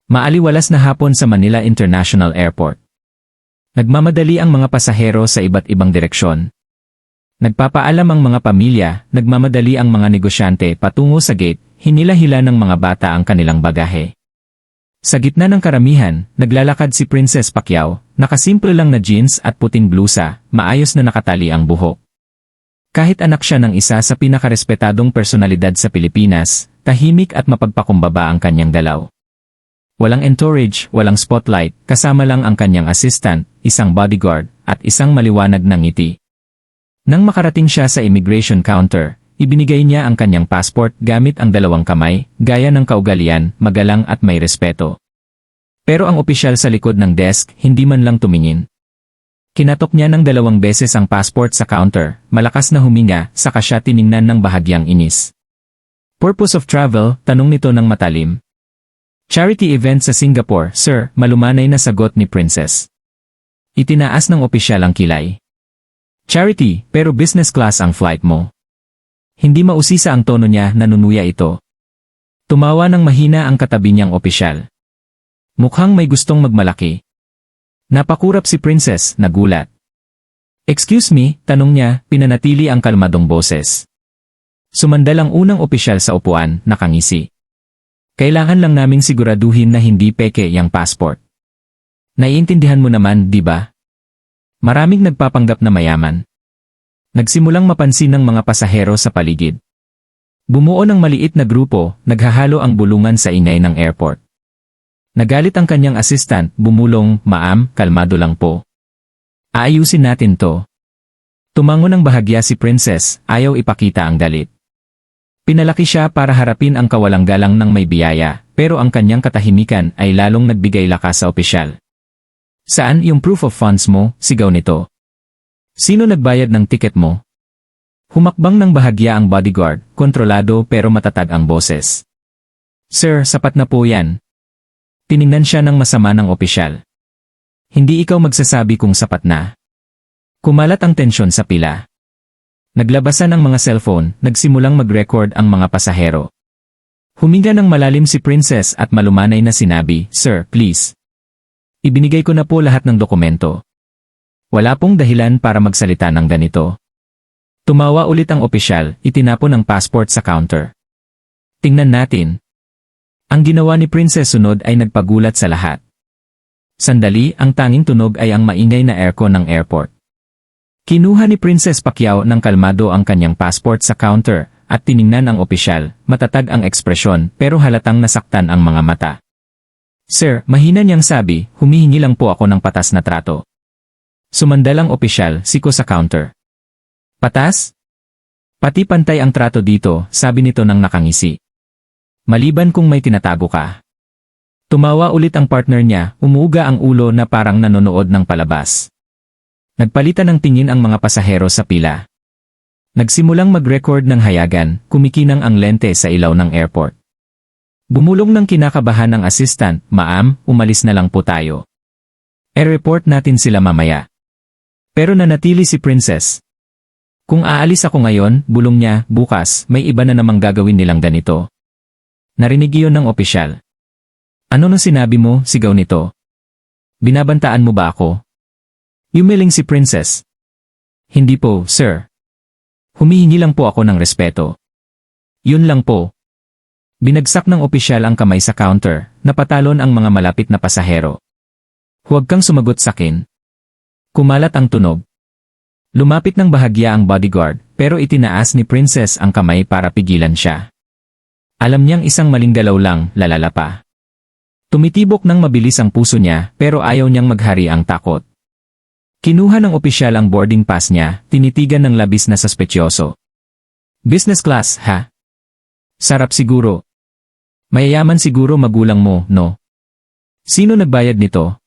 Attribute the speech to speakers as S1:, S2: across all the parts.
S1: Maaliwalas na hapon sa Manila International Airport. Nagmamadali ang mga pasahero sa iba't ibang direksyon. Nagpapaalam ang mga pamilya, nagmamadali ang mga negosyante patungo sa gate, hinila-hila ng mga bata ang kanilang bagahe. Sa gitna ng karamihan, naglalakad si Princess Pacquiao, nakasimple lang na jeans at puting blusa, maayos na nakatali ang buhok. Kahit anak siya ng isa sa pinakarespetadong personalidad sa Pilipinas, tahimik at mapagpakumbaba ang kanyang dalaw. Walang entourage, walang spotlight, kasama lang ang kanyang assistant, isang bodyguard, at isang maliwanag na ngiti. Nang makarating siya sa immigration counter, ibinigay niya ang kanyang passport gamit ang dalawang kamay, gaya ng kaugalian, magalang at may respeto. Pero ang opisyal sa likod ng desk, hindi man lang tumingin. Kinatok niya ng 2 beses ang passport sa counter, malakas na huminga, saka siya tiningnan ng bahagyang inis. Purpose of travel, tanong nito ng matalim. Charity event sa Singapore, sir, malumanay na sagot ni Princess. Itinaas ng opisyal ang kilay. Charity, pero business class ang flight mo. Hindi mausisa ang tono niya, nanunuya ito. Tumawa ng mahina ang katabi niyang opisyal. Mukhang may gustong magmalaki. Napakurap si Princess, nagulat. Excuse me, tanong niya, pinanatili ang kalmadong boses. Sumandal ang unang opisyal sa upuan, nakangisi. Kailangan lang naming siguraduhin na hindi peke yang passport. Naiintindihan mo naman, di ba? Maraming nagpapanggap na mayaman. Nagsimulang mapansin ng mga pasahero sa paligid. Bumuo ng maliit na grupo, naghahalo ang bulungan sa ingay ng airport. Nagalit ang kanyang assistant, bumulong, "Ma'am, kalmado lang po. Aayusin natin to." Tumango ng bahagya si Princess, ayaw ipakita ang galit. Pinalaki siya para harapin ang kawalang galang ng may biyaya, pero ang kanyang katahimikan ay lalong nagbigay lakas sa opisyal. Saan yung proof of funds mo? Sigaw nito. Sino nagbayad ng ticket mo? Humakbang ng bahagya ang bodyguard, kontrolado pero matatag ang boses. Sir, sapat na po yan. Tiningnan siya ng masama ng opisyal. Hindi ikaw magsasabi kung sapat na. Kumalat ang tensyon sa pila. Naglabasan ang mga cellphone, nagsimulang mag-record ang mga pasahero. Huminga ng malalim si Princess at malumanay na sinabi, Sir, please. Ibinigay ko na po lahat ng dokumento. Wala pong dahilan para magsalita ng ganito. Tumawa ulit ang opisyal, itinapon ang passport sa counter. Tingnan natin. Ang ginawa ni Princess sunod ay nagpagulat sa lahat. Sandali, ang tanging tunog ay ang maingay na aircon ng airport. Kinuha ni Princess Pacquiao ng kalmado ang kanyang passport sa counter at tiningnan ang opisyal, matatag ang ekspresyon pero halatang nasaktan ang mga mata. Sir, mahina niyang sabi, humihingi lang po ako ng patas na trato. Sumandal ang opisyal, siko sa counter. Patas? Pati pantay ang trato dito, sabi nito nang nakangisi. Maliban kung may tinatago ka. Tumawa ulit ang partner niya, umuuga ang ulo na parang nanonood ng palabas. Nagpalitan ng tingin ang mga pasahero sa pila. Nagsimulang mag-record ng hayagan, kumikinang ang lente sa ilaw ng airport. Bumulong ng kinakabahan ang assistant, Ma'am, umalis na lang po tayo. E-report natin sila mamaya. Pero nanatili si Princess. Kung aalis ako ngayon, bulong niya, bukas, may iba na namang gagawin nilang ganito. Narinig iyon ng opisyal. Ano nung sinabi mo, sigaw nito? Binabantaan mo ba ako? Yumiling si Princess. Hindi po, sir. Humihingi lang po ako ng respeto. Yun lang po. Binagsak ng opisyal ang kamay sa counter, napatalon ang mga malapit na pasahero. Huwag kang sumagot sakin. Kumalat ang tunog. Lumapit ng bahagya ang bodyguard, pero itinaas ni Princess ang kamay para pigilan siya. Alam niyang isang maling galaw lang, lalala pa. Tumitibok ng mabilis ang puso niya, pero ayaw niyang maghari ang takot. Kinuha ng opisyal ang boarding pass niya, tinitigan ng labis na suspetyoso. Business class, ha? Sarap siguro. Mayayaman siguro magulang mo, no? Sino nagbayad nito?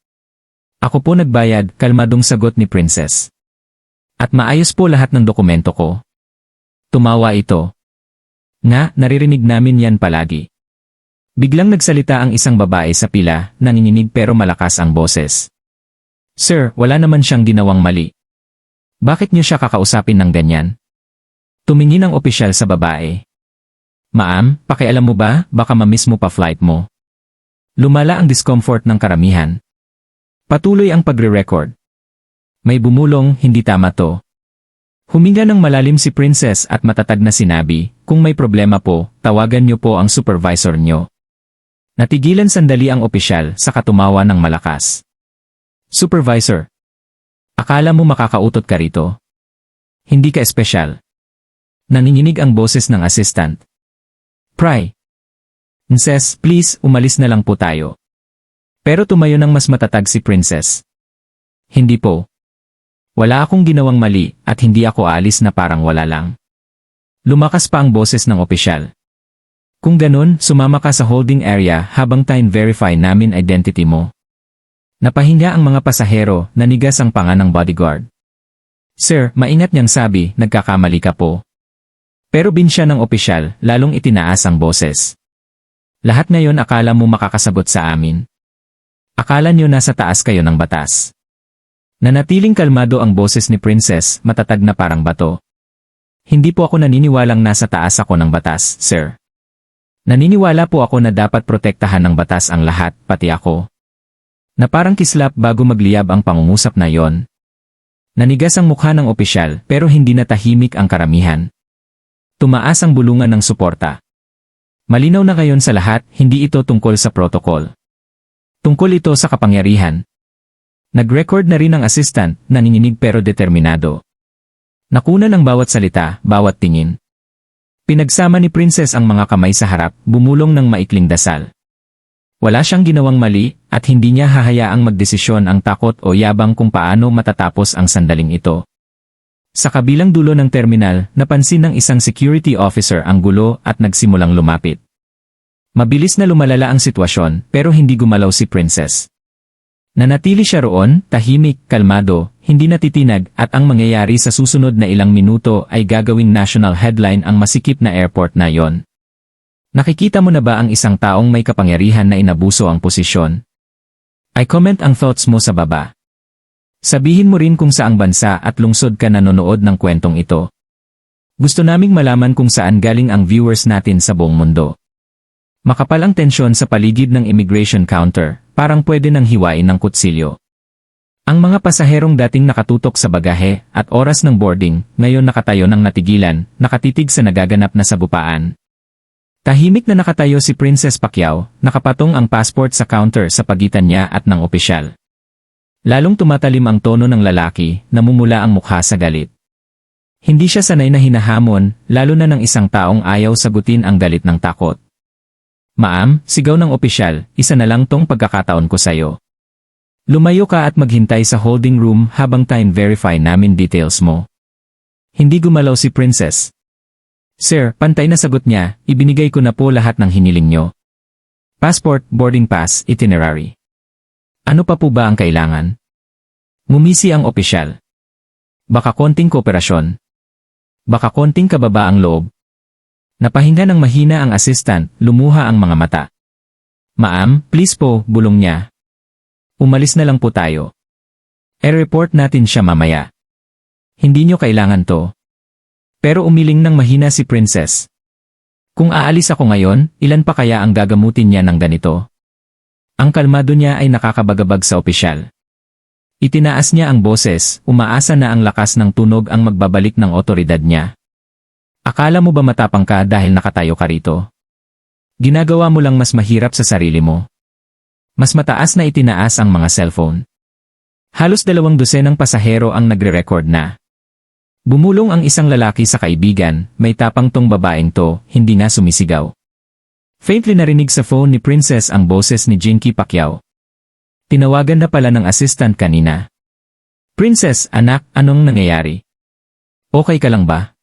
S1: Ako po nagbayad, kalmadong sagot ni Princess. At maayos po lahat ng dokumento ko. Tumawa ito. Nga, naririnig namin yan palagi. Biglang nagsalita ang isang babae sa pila, nanginginig pero malakas ang boses. Sir, wala naman siyang ginawang mali. Bakit niyo siya kakausapin ng ganyan? Tumingin ang opisyal sa babae. Ma'am, pakialam mo ba, baka mamiss mo pa flight mo. Lumala ang discomfort ng karamihan. Patuloy ang pagre-record. May bumulong, hindi tama to. Huminga ng malalim si Princess at matatag na sinabi, kung may problema po, tawagan niyo po ang supervisor niyo. Natigilan sandali ang opisyal sa katumawa ng malakas. Supervisor. Akala mo makakautot ka rito? Hindi ka espesyal. Nanginginig ang boses ng assistant. Pry. Princess, please, umalis na lang po tayo. Pero tumayo ng mas matatag si Princess. Hindi po. Wala akong ginawang mali at hindi ako aalis na parang wala lang. Lumakas pa ang boses ng opisyal. Kung ganun, sumama ka sa holding area habang time-verify namin identity mo. Napahinga ang mga pasahero, nanigas ang panga ng bodyguard. Sir, maingat niyang sabi, nagkakamali ka po. Pero binsya ng opisyal, lalong itinaas ang boses. Lahat ngayon akala mo makakasabot sa amin. Akala niyo nasa taas kayo ng batas. Nanatiling kalmado ang boses ni Princess, matatag na parang bato. Hindi po ako naniniwalang nasa taas ako ng batas, sir. Naniniwala po ako na dapat protektahan ng batas ang lahat, pati ako. Na parang kislap bago magliyab ang pangungusap na yon. Nanigas ang mukha ng opisyal pero hindi natahimik ang karamihan. Tumaas ang bulungan ng suporta. Malinaw na ngayon sa lahat, hindi ito tungkol sa protocol. Tungkol ito sa kapangyarihan. Nag-record na rin ang assistant, nanginginig pero determinado. Nakunan ang bawat salita, bawat tingin. Pinagsama ni Princess ang mga kamay sa harap, bumulong ng maikling dasal. Wala siyang ginawang mali, at hindi niya hahayaang magdesisyon ang takot o yabang kung paano matatapos ang sandaling ito. Sa kabilang dulo ng terminal, napansin ng isang security officer ang gulo at nagsimulang lumapit. Mabilis na lumalala ang sitwasyon pero hindi gumalaw si Princess. Nanatili siya roon, tahimik, kalmado, hindi natitinag at ang mangyayari sa susunod na ilang minuto ay gagawing national headline ang masikip na airport na yon. Nakikita mo na ba ang isang taong may kapangyarihan na inabuso ang posisyon? I-comment ang thoughts mo sa baba. Sabihin mo rin kung saang bansa at lungsod ka nanonood ng kwentong ito. Gusto naming malaman kung saan galing ang viewers natin sa buong mundo. Makapal ang tensyon sa paligid ng immigration counter, parang pwede nang hiwain ng kutsilyo. Ang mga pasaherong dating nakatutok sa bagahe at oras ng boarding, ngayon nakatayo ng natigilan, nakatitig sa nagaganap na sabupaan. Tahimik na nakatayo si Princess Pacquiao, nakapatong ang passport sa counter sa pagitan niya at ng opisyal. Lalong tumatalim ang tono ng lalaki, namumula ang mukha sa galit. Hindi siya sanay na hinahamon, lalo na ng isang taong ayaw sagutin ang galit ng takot. Ma'am, sigaw ng opisyal, isa na lang tong pagkakataon ko sayo. Lumayo ka at maghintay sa holding room habang time-verify namin details mo. Hindi gumalaw si Princess. Sir, pantay na sagot niya, ibinigay ko na po lahat ng hiniling nyo. Passport, boarding pass, itinerary. Ano pa po ba ang kailangan? Ngumisi ang opisyal. Baka konting kooperasyon. Baka konting kababa ang loob. Napahinga ng mahina ang assistant, lumuha ang mga mata. Ma'am, please po, bulong niya. Umalis na lang po tayo. I-report natin siya mamaya. Hindi nyo kailangan to. Pero umiling ng mahina si Princess. Kung aalis ako ngayon, ilan pa kaya ang gagamutin niya ng ganito? Ang kalmado niya ay nakakabagabag sa opisyal. Itinaas niya ang boses, umaasa na ang lakas ng tunog ang magbabalik ng otoridad niya. Akala mo ba matapang ka dahil nakatayo ka rito? Ginagawa mo lang mas mahirap sa sarili mo. Mas mataas na itinaas ang mga cellphone. Halos 200 pasahero ang nagre-record na. Bumulong ang isang lalaki sa kaibigan, may tapang tong babaeng to, hindi na sumisigaw. Faintly narinig sa phone ni Princess ang boses ni Jinky Pacquiao. Tinawagan na pala ng assistant kanina. Princess, anak, anong nangyayari? Okay ka lang ba?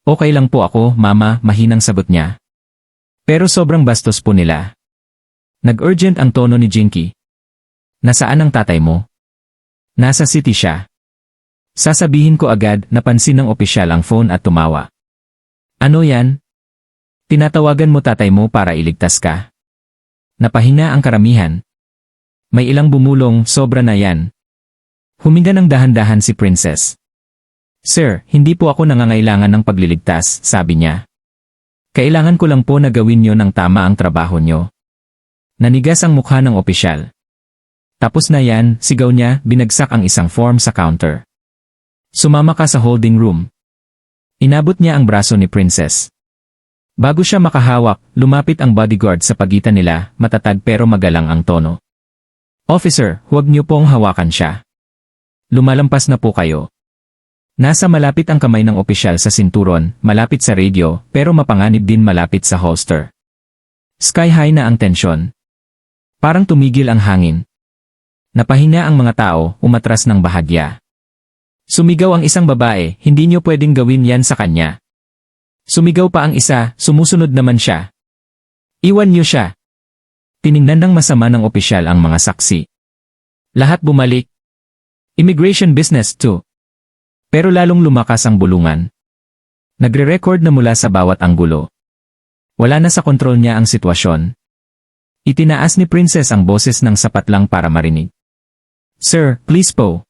S1: Okay lang po ako, mama, mahinang sagot niya. Pero sobrang bastos po nila. Nag-urgent ang tono ni Jinky. Nasaan ang tatay mo? Nasa city siya. Sasabihin ko agad, napansin ng opisyal ang phone at tumawa. Ano yan? Tinatawagan mo tatay mo para iligtas ka. Napahinga ang karamihan. May ilang bumulong, sobra na yan. Huminga ng dahan-dahan si Princess. Sir, hindi po ako nangangailangan ng pagliligtas, sabi niya. Kailangan ko lang po na gawin nyo ng tama ang trabaho nyo. Nanigas ang mukha ng opisyal. Tapos na yan, sigaw niya, binagsak ang isang form sa counter. Sumama ka sa holding room. Inabot niya ang braso ni Princess. Bago siya makahawak, lumapit ang bodyguard sa pagitan nila, matatag pero magalang ang tono. Officer, huwag niyo pong hawakan siya. Lumalampas na po kayo. Nasa malapit ang kamay ng opisyal sa sinturon, malapit sa radio, pero mapanganib din malapit sa holster. Sky high na ang tensyon. Parang tumigil ang hangin. Napahinga ang mga tao, umatras ng bahagya. Sumigaw ang isang babae, hindi niyo pwedeng gawin yan sa kanya. Sumigaw pa ang isa, sumusunod naman siya. Iwan niyo siya. Tiningnan ng masama ng opisyal ang mga saksi. Lahat bumalik. Immigration business too. Pero lalong lumakas ang bulungan. Nagre-record na mula sa bawat anggulo. Wala na sa kontrol niya ang sitwasyon. Itinaas ni Princess ang boses ng sapat lang para marinig. Sir, please po.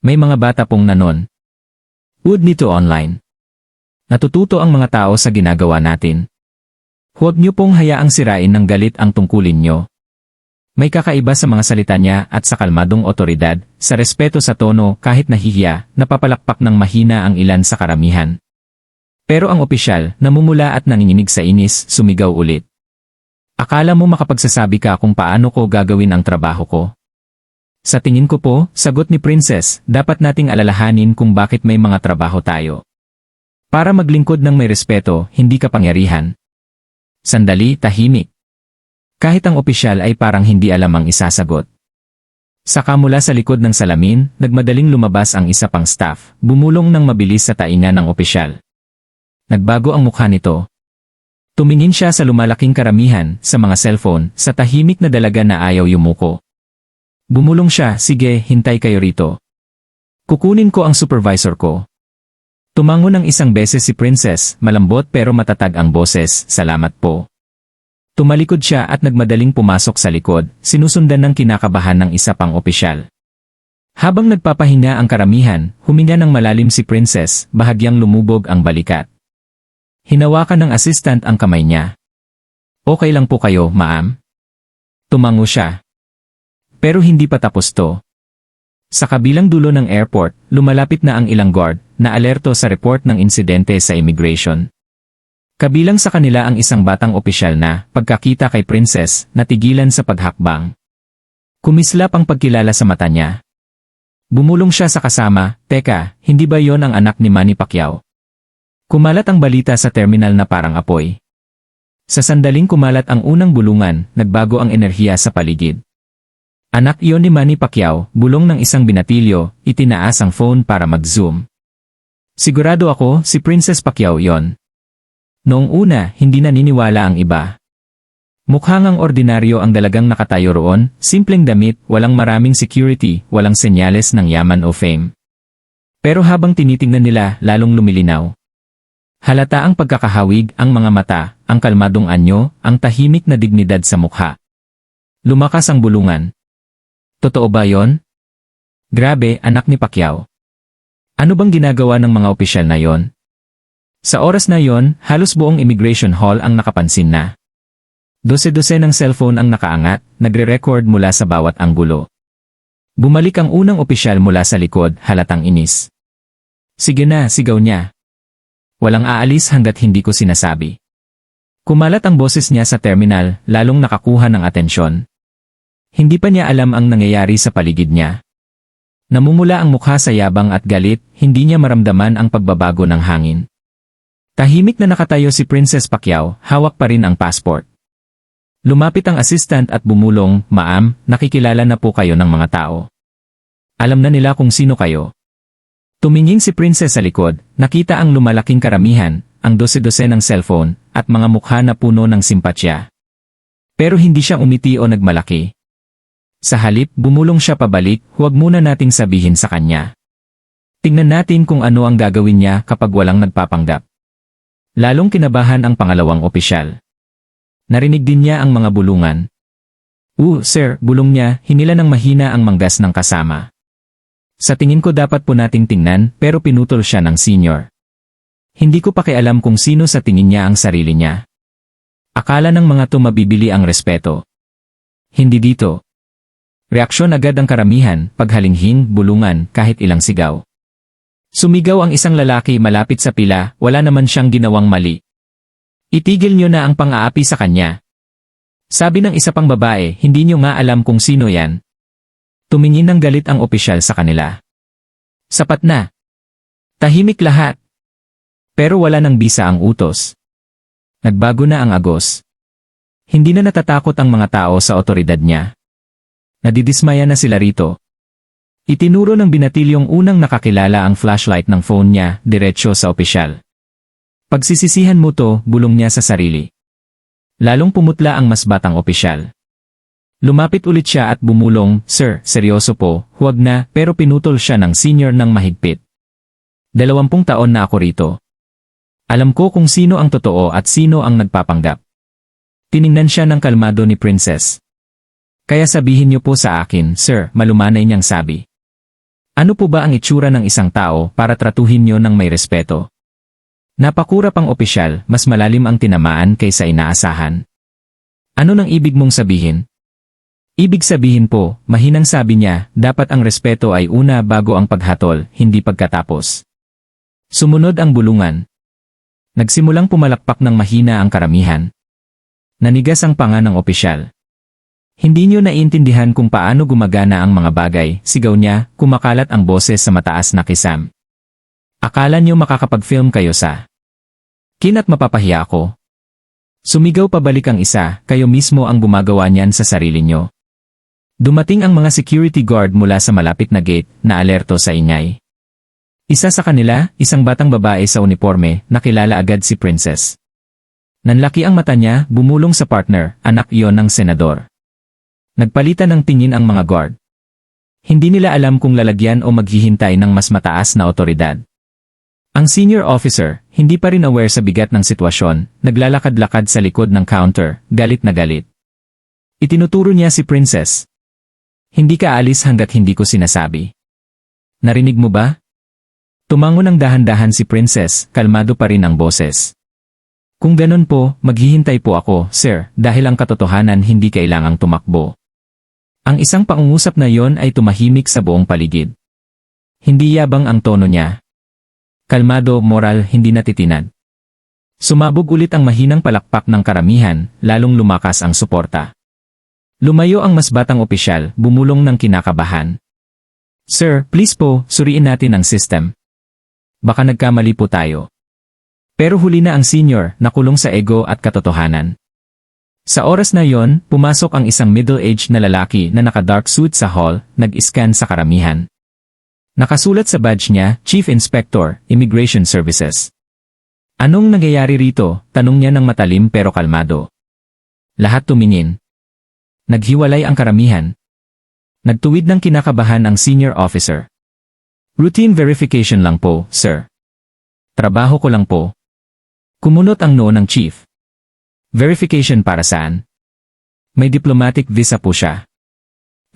S1: May mga bata pong nanon. Would need to online. Natututo ang mga tao sa ginagawa natin. Huwag niyo pong hayaang sirain ng galit ang tungkulin niyo. May kakaiba sa mga salita niya at sa kalmadong otoridad, sa respeto sa tono kahit nahihiya, napapalakpak ng mahina ang ilan sa karamihan. Pero ang opisyal, namumula at nanginginig sa inis, sumigaw ulit. Akala mo makapagsasabi ka kung paano ko gagawin ang trabaho ko? Sa tingin ko po, sagot ni Princess, dapat nating alalahanin kung bakit may mga trabaho tayo. Para maglingkod ng may respeto, hindi kapangyarihan. Sandali, tahimik. Kahit ang opisyal ay parang hindi alam ang isasagot. Saka mula sa likod ng salamin, nagmadaling lumabas ang isa pang staff, bumulong ng mabilis sa tainga ng opisyal. Nagbago ang mukha nito. Tumingin siya sa lumalaking karamihan, sa mga cellphone, sa tahimik na dalaga na ayaw yumuko. Bumulong siya, sige, hintay kayo rito. Kukunin ko ang supervisor ko. Tumango ng isang beses si Princess, malambot pero matatag ang boses, salamat po. Tumalikod siya at nagmadaling pumasok sa likod, sinusundan ng kinakabahan ng isa pang opisyal. Habang nagpapahinga ang karamihan, huminga ng malalim si Princess, bahagyang lumubog ang balikat. Hinawakan ng assistant ang kamay niya. Okay lang po kayo, ma'am? Tumango siya. Pero hindi pa tapos to. Sa kabilang dulo ng airport, lumalapit na ang ilang guard, na alerto sa report ng insidente sa immigration. Kabilang sa kanila ang isang batang opisyal na, pagkakita kay Princess, natigilan sa paghakbang. Kumislap ang pagkilala sa mata niya. Bumulong siya sa kasama, teka, hindi ba yon ang anak ni Manny Pacquiao? Kumalat ang balita sa terminal na parang apoy. Sa sandaling kumalat ang unang bulungan, nagbago ang enerhiya sa paligid. Anak iyon ni Manny Pacquiao, bulong ng isang binatilyo, itinaas ang phone para mag-zoom. Sigurado ako, si Princess Pacquiao yon. Noong una, hindi naniniwala ang iba. Mukhang ang ordinaryo ang dalagang nakatayo roon, simpleng damit, walang maraming security, walang senyales ng yaman o fame. Pero habang tinitingnan nila, lalong lumilinaw. Halata ang pagkakahawig, ang mga mata, ang kalmadong anyo, ang tahimik na dignidad sa mukha. Lumakas ang bulungan. Totoo ba yon? Grabe, anak ni Pacquiao. Ano bang ginagawa ng mga opisyal na yon? Sa oras na yon, halos buong immigration hall ang nakapansin na. Dose-dose ng cellphone ang nakaangat, nagre-record mula sa bawat anggulo. Bumalik ang unang opisyal mula sa likod, halatang inis. Sige na, sigaw niya. Walang aalis hanggat hindi ko sinasabi. Kumalat ang boses niya sa terminal, lalong nakakuha ng atensyon. Hindi pa niya alam ang nangyayari sa paligid niya. Namumula ang mukha sa yabang at galit, hindi niya maramdaman ang pagbabago ng hangin. Tahimik na nakatayo si Princess Pacquiao, hawak pa rin ang passport. Lumapit ang assistant at bumulong, "Ma'am, nakikilala na po kayo ng mga tao. Alam na nila kung sino kayo." Tumingin si Princess sa likod, nakita ang lumalaking karamihan, ang dose-dose ng cellphone, at mga mukha na puno ng simpatya. Pero hindi siya umiti o nagmalaki. Sa halip, bumulong siya pabalik, huwag muna nating sabihin sa kanya. Tingnan natin kung ano ang gagawin niya kapag walang nagpapanggap. Lalong kinabahan ang pangalawang opisyal. Narinig din niya ang mga bulungan. Sir, bulong niya, hinila ng mahina ang manggas ng kasama. Sa tingin ko dapat po nating tingnan, pero pinutol siya ng senior. Hindi ko pakialam kung sino sa tingin niya ang sarili niya. Akala ng mga to mabibili ang respeto. Hindi dito. Reaksyon agad ang karamihan, paghalinghing, bulungan, kahit ilang sigaw. Sumigaw ang isang lalaki malapit sa pila, wala naman siyang ginawang mali. Itigil niyo na ang pang-aapi sa kanya. Sabi ng isa pang babae, hindi niyo nga alam kung sino yan. Tumingin ng galit ang opisyal sa kanila. Sapat na. Tahimik lahat. Pero wala nang bisa ang utos. Nagbago na ang agos. Hindi na natatakot ang mga tao sa otoridad niya. Nadidismaya na sila rito. Itinuro ng binatilyong unang nakakilala ang flashlight ng phone niya, diretsyo sa opisyal. Pagsisisihan mo to, bulong niya sa sarili. Lalong pumutla ang mas batang opisyal. Lumapit ulit siya at bumulong, Sir, seryoso po, huwag na, pero pinutol siya ng senior ng mahigpit. 20 taon na ako rito. Alam ko kung sino ang totoo at sino ang nagpapanggap. Tiningnan siya ng kalmado ni Princess. Kaya sabihin niyo po sa akin, Sir, malumanay niyang sabi. Ano po ba ang itsura ng isang tao para tratuhin niyo ng may respeto? Napakurap ang opisyal, mas malalim ang tinamaan kaysa inaasahan. Ano nang ibig mong sabihin? Ibig sabihin po, mahinang sabi niya, dapat ang respeto ay una bago ang paghatol, hindi pagkatapos. Sumunod ang bulungan. Nagsimulang pumalakpak ng mahina ang karamihan. Nanigas ang panga ng opisyal. Hindi niyo naiintindihan kung paano gumagana ang mga bagay, sigaw niya, kumakalat ang boses sa mataas na kisam. Akala niyo makakapag-film kayo sa kin at mapapahiya ako? Sumigaw pabalik ang isa, kayo mismo ang gumagawa niyan sa sarili niyo. Dumating ang mga security guard mula sa malapit na gate, na alerto sa ingay. Isa sa kanila, isang batang babae sa uniforme, nakilala agad si Princess. Nanlaki ang mata niya, bumulong sa partner, anak iyon ng senador. Nagpalitan ng tingin ang mga guard. Hindi nila alam kung lalagyan o maghihintay ng mas mataas na otoridad. Ang senior officer, hindi pa rin aware sa bigat ng sitwasyon, naglalakad-lakad sa likod ng counter, galit na galit. Itinuturo niya si Princess. Hindi ka alis hanggat hindi ko sinasabi. Narinig mo ba? Tumango ng dahan-dahan si Princess, kalmado pa rin ang boses. Kung ganun po, maghihintay po ako, sir, dahil ang katotohanan hindi kailangang tumakbo. Ang isang pangungusap na yon ay tumahimik sa buong paligid. Hindi yabang ang tono niya. Kalmado, moral, hindi natitinag. Sumabog ulit ang mahinang palakpak ng karamihan, lalong lumakas ang suporta. Lumayo ang mas batang opisyal, bumulong ng kinakabahan. Sir, please po, suriin natin ang system. Baka nagkamali po tayo. Pero huli na ang senior, nakulong sa ego at katotohanan. Sa oras na yon, pumasok ang isang middle-aged na lalaki na naka-dark suit sa hall, nag-scan sa karamihan. Nakasulat sa badge niya, Chief Inspector, Immigration Services. Anong nangyayari rito? Tanong niya ng matalim pero kalmado. Lahat tumingin. Naghiwalay ang karamihan. Nagtuwid ng kinakabahan ang senior officer. Routine verification lang po, sir. Trabaho ko lang po. Kumunot ang noo ng chief. Verification para saan? May diplomatic visa po siya.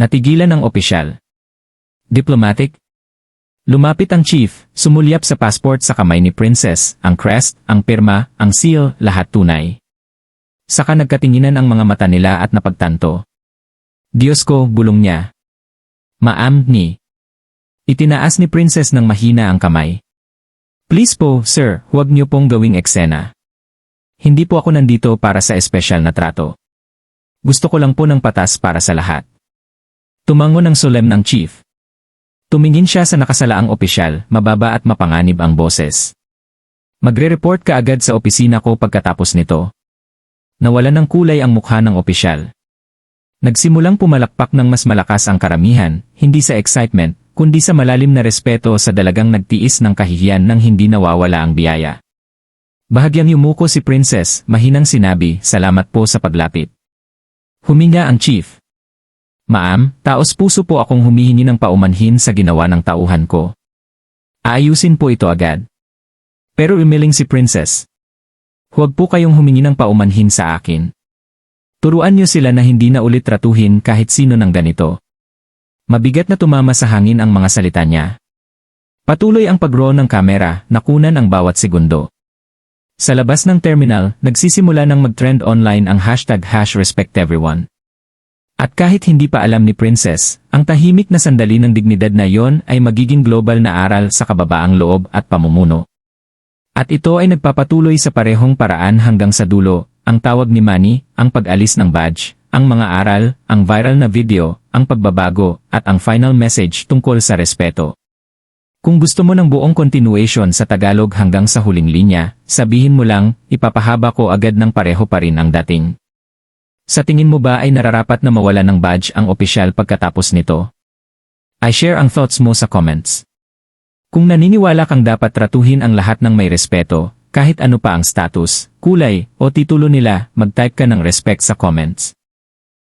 S1: Natigilan ang opisyal. Diplomatic? Lumapit ang chief, sumulyap sa passport sa kamay ni Princess, ang crest, ang pirma, ang seal, lahat tunay. Saka nagkatinginan ang mga mata nila at napagtanto. Diyos ko, bulong niya. Ma'am, ni. Itinaas ni Princess ng mahina ang kamay. Please po, sir, huwag niyo pong gawing eksena. Hindi po ako nandito para sa espesyal na trato. Gusto ko lang po ng patas para sa lahat. Tumango ng solemn ng chief. Tumingin siya sa nakasalaang opisyal, mababa at mapanganib ang boses. Magre-report ka agad sa opisina ko pagkatapos nito. Nawalan ng kulay ang mukha ng opisyal. Nagsimulang pumalakpak ng mas malakas ang karamihan, hindi sa excitement, kundi sa malalim na respeto sa dalagang nagtiis ng kahihiyan nang hindi nawawala ang biyaya. Bahagyang yumuko si Princess, mahinang sinabi, salamat po sa paglapit. Huminga ang chief. Ma'am, taos puso po akong humihingi ng paumanhin sa ginawa ng tauhan ko. Aayusin po ito agad. Pero umiling si Princess. Huwag po kayong humingi ng paumanhin sa akin. Turuan niyo sila na hindi na ulit tratuhin kahit sino ng ganito. Mabigat na tumama sa hangin ang mga salita niya. Patuloy ang pag-roll ng kamera, nakunan ang bawat segundo. Sa labas ng terminal, nagsisimula ng mag-trend online ang #RespectEveryone. At kahit hindi pa alam ni Princess, ang tahimik na sandali ng dignidad na yon ay magiging global na aral sa kababaang loob at pamumuno. At ito ay nagpapatuloy sa parehong paraan hanggang sa dulo, ang tawag ni Manny, ang pag-alis ng badge, ang mga aral, ang viral na video, ang pagbabago, at ang final message tungkol sa respeto. Kung gusto mo ng buong continuation sa Tagalog hanggang sa huling linya, sabihin mo lang, ipapahaba ko agad ng pareho pa rin ang dating. Sa tingin mo ba ay nararapat na mawala ng badge ang opisyal pagkatapos nito? I-share ang thoughts mo sa comments. Kung naniniwala kang dapat tratuhin ang lahat ng may respeto, kahit ano pa ang status, kulay, o titulo nila, mag-type ka ng respect sa comments.